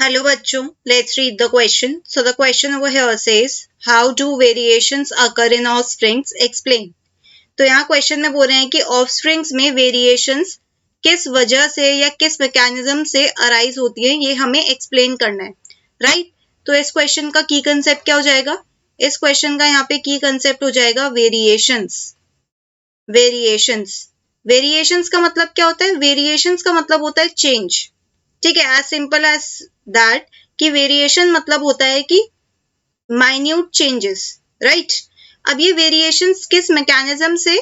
Hello बच्चों, let's read the question. So the question over here says, how do variations occur in offsprings? Explain. तो यहाँ question में बोल रहे हैं कि ऑफस्प्रिंग्स में वेरिएशंस किस वजह से या किस मैकेनिज्म से अराइज होती है, ये हमें एक्सप्लेन करना है, राइट? तो इस क्वेश्चन का की कंसेप्ट क्या हो जाएगा? इस क्वेश्चन का यहाँ पे की कंसेप्ट हो जाएगा वेरिएशंस। वेरिएशंस वेरिएशंस का मतलब क्या होता है? वेरिएशंस का मतलब होता है चेंज। ठीक है, एज सिंपल एज दैट कि वेरिएशन मतलब होता है कि माइन्यूट चेंजेस, राइट? अब ये वेरिएशंस किस मैकेनिज्म से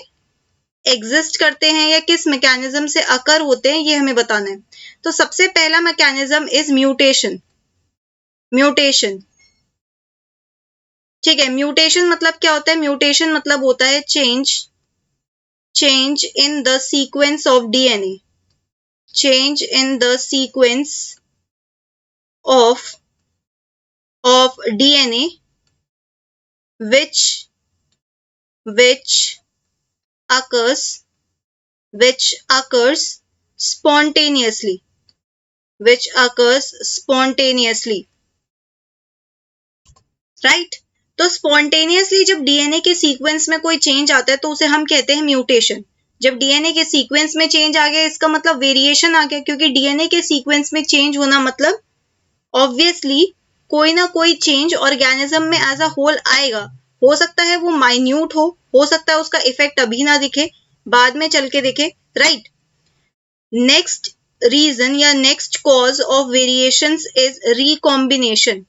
एग्जिस्ट करते हैं या किस मैकेनिज्म से अकर होते हैं, ये हमें बताना है। तो सबसे पहला मैकेनिज्म इज म्यूटेशन। म्यूटेशन, ठीक है। म्यूटेशन मतलब क्या होता है? म्यूटेशन मतलब होता है change in the sequence of DNA. Change in the sequence of DNA which occurs spontaneously, right? तो स्पॉन्टेनियसली जब डीएनए के सीक्वेंस में कोई चेंज आता है तो उसे हम कहते हैं म्यूटेशन। जब डीएनए के सीक्वेंस में चेंज आ गया, इसका मतलब वेरिएशन आ गया, क्योंकि डीएनए के सीक्वेंस में चेंज होना मतलब ऑब्वियसली कोई ना कोई चेंज ऑर्गेनिज्म में एज अ होल आएगा। हो सकता है वो माइन्यूट हो सकता है उसका इफेक्ट अभी ना दिखे, बाद में चल के दिखे, राइट? नेक्स्ट रीजन या next cause of variations is recombination.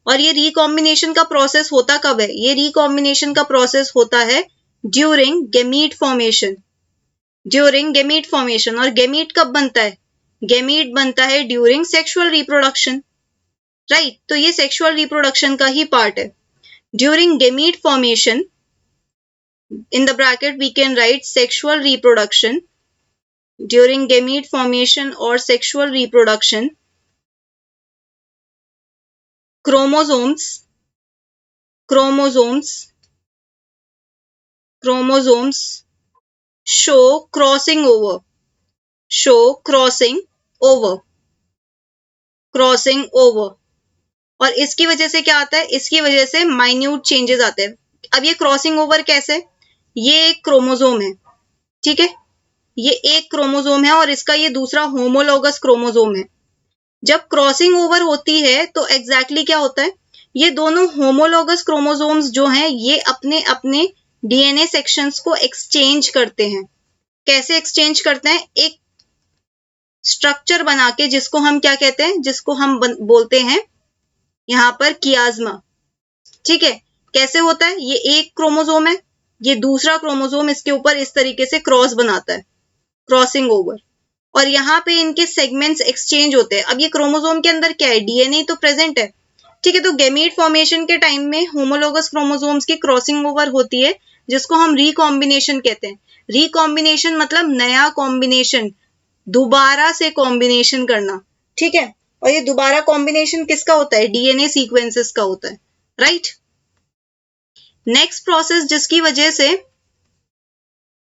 और ये रिकॉम्बिनेशन का प्रोसेस होता कब है? ये रिकॉम्बिनेशन का प्रोसेस होता है ड्यूरिंग गैमीट फॉर्मेशन। और गैमीट कब बनता है? गैमीट बनता है ड्यूरिंग सेक्सुअल रिप्रोडक्शन, राइट? तो ये सेक्सुअल रिप्रोडक्शन का ही पार्ट है। During gamete formation, in the bracket we can write sexual reproduction. During gamete formation or sexual reproduction, chromosomes show crossing over. और इसकी वजह से क्या आता है? इसकी वजह से माइन्यूट चेंजेस आते हैं। अब ये क्रॉसिंग ओवर कैसे? ये एक क्रोमोसोम है, ठीक है? ये एक क्रोमोसोम है और इसका ये दूसरा होमोलोगस क्रोमोसोम है। जब क्रॉसिंग ओवर होती है तो एग्जैक्टली क्या होता है? ये दोनों होमोलोगस क्रोमोसोम्स जो हैं ये अपने अपने डीएनए सेक्शंस को एक्सचेंज करते हैं। कैसे एक्सचेंज करते हैं? एक स्ट्रक्चर बना के, जिसको हम क्या कहते हैं? जिसको हम बोलते हैं यहाँ पर कियाज्मा, ठीक है? कैसे होता है? ये एक क्रोमोसोम है, ये दूसरा क्रोमोसोम इसके ऊपर इस तरीके से क्रॉस बनाता है, क्रॉसिंग ओवर, और यहाँ पे इनके सेगमेंट्स एक्सचेंज होते हैं। अब ये क्रोमोसोम के अंदर क्या है? डीएनए तो प्रेजेंट है, ठीक है? तो गैमीट फॉर्मेशन के टाइम में होमोलोगस क्रोमोसोम्स की क्रॉसिंग ओवर होती है, जिसको हम रिकॉम्बिनेशन कहते हैं। रिकॉम्बिनेशन मतलब नया कॉम्बिनेशन, दोबारा से कॉम्बिनेशन करना, ठीक है? और ये दोबारा कॉम्बिनेशन किसका होता है? डीएनए सीक्वेंसेस का होता है, राइट? नेक्स्ट प्रोसेस जिसकी वजह से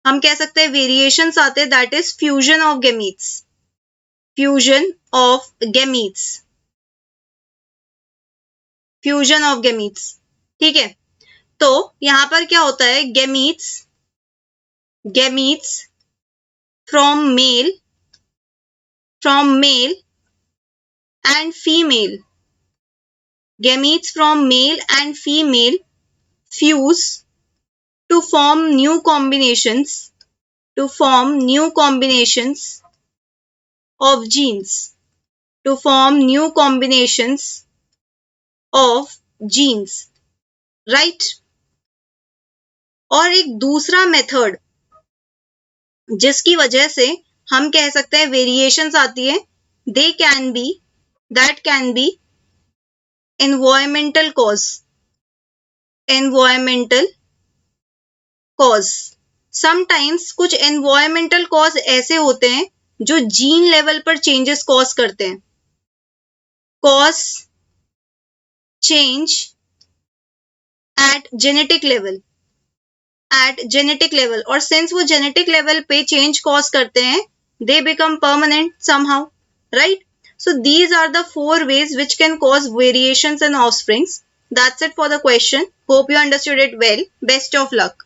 हम कह सकते हैं वेरिएशंस आते हैं, that is fusion of gametes. ठीक है? तो यहां पर क्या होता है? Gametes from male and female, fuse to form new combinations of genes, right? और एक दूसरा मेथड जिसकी वजह से हम कह सकते हैं वेरिएशंस आती है, that can be environmental cause. Sometimes कुछ एनवायरमेंटल कॉज ऐसे होते हैं जो जीन लेवल पर चेंजेस कॉज करते हैं, cause change at genetic level, और सिंस वो जेनेटिक लेवल पे चेंज कॉज करते हैं, they become permanent somehow, right? So these are the 4 ways which can cause variations in offsprings. That's it for the question. Hope you understood it well. Best of luck.